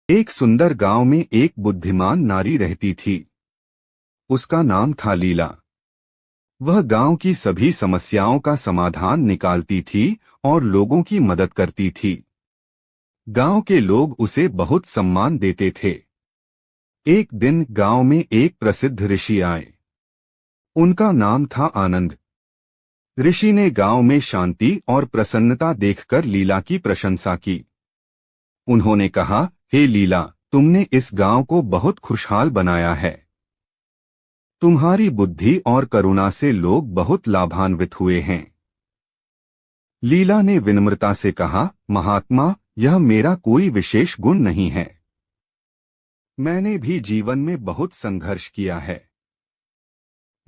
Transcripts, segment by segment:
एक सुंदर गांव में एक बुद्धिमान नारी रहती थी। उसका नाम था लीला। वह गांव की सभी समस्याओं का समाधान निकालती थी और लोगों की मदद करती थी। गांव के लोग उसे बहुत सम्मान देते थे। एक दिन गांव में एक प्रसिद्ध ऋषि आए। उनका नाम था आनंद। ऋषि ने गांव में शांति और प्रसन्नता देखकर लीला की प्रशंसा की। उन्होंने कहा, हे लीला, तुमने इस गांव को बहुत खुशहाल बनाया है। तुम्हारी बुद्धि और करुणा से लोग बहुत लाभान्वित हुए हैं। लीला ने विनम्रता से कहा, महात्मा, यह मेरा कोई विशेष गुण नहीं है। मैंने भी जीवन में बहुत संघर्ष किया है।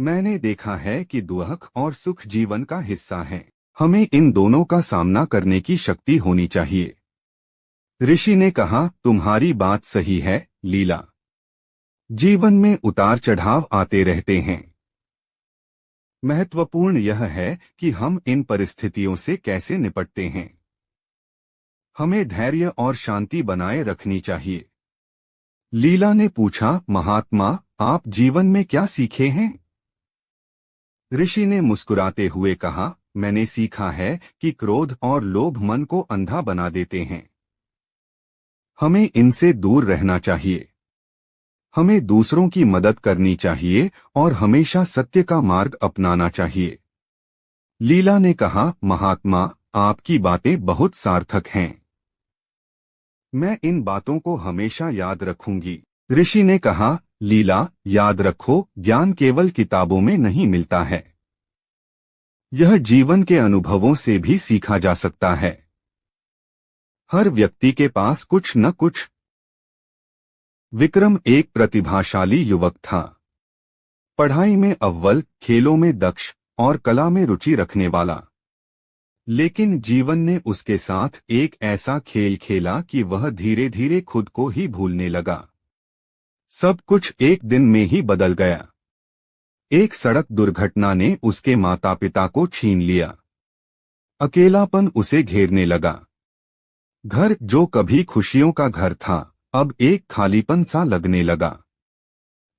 मैंने देखा है कि दुख और सुख जीवन का हिस्सा हैं। हमें इन दोनों का सामना करने की शक्ति होनी चाहिए। ऋषि ने कहा, तुम्हारी बात सही है लीला। जीवन में उतार चढ़ाव आते रहते हैं। महत्वपूर्ण यह है कि हम इन परिस्थितियों से कैसे निपटते हैं। हमें धैर्य और शांति बनाए रखनी चाहिए। लीला ने पूछा, महात्मा, आप जीवन में क्या सीखे हैं? ऋषि ने मुस्कुराते हुए कहा, मैंने सीखा है कि क्रोध और लोभ मन को अंधा बना देते हैं। हमें इनसे दूर रहना चाहिए। हमें दूसरों की मदद करनी चाहिए और हमेशा सत्य का मार्ग अपनाना चाहिए। लीला ने कहा, महात्मा, आपकी बातें बहुत सार्थक हैं। मैं इन बातों को हमेशा याद रखूंगी। ऋषि ने कहा, लीला, याद रखो, ज्ञान केवल किताबों में नहीं मिलता है। यह जीवन के अनुभवों से भी सीखा जा सकता है। हर व्यक्ति के पास कुछ न कुछ। विक्रम एक प्रतिभाशाली युवक था। पढ़ाई में अव्वल, खेलों में दक्ष और कला में रुचि रखने वाला। लेकिन जीवन ने उसके साथ एक ऐसा खेल खेला कि वह धीरे धीरे खुद को ही भूलने लगा। सब कुछ एक दिन में ही बदल गया। एक सड़क दुर्घटना ने उसके माता पिता को छीन लिया। अकेलापन उसे घेरने लगा। घर जो कभी खुशियों का घर था, अब एक खालीपन सा लगने लगा।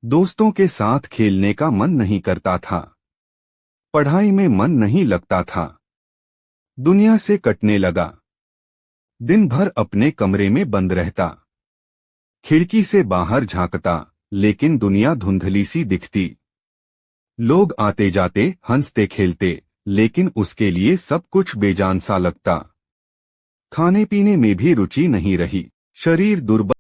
दोस्तों के साथ खेलने का मन नहीं करता था। पढ़ाई में मन नहीं लगता था। दुनिया से कटने लगा। दिन भर अपने कमरे में बंद रहता। खिड़की से बाहर झांकता, लेकिन दुनिया धुंधली सी दिखती। लोग आते जाते, हंसते खेलते, लेकिन उसके लिए सब कुछ बेजान सा लगता। खाने पीने में भी रुचि नहीं रही। शरीर दुर्बल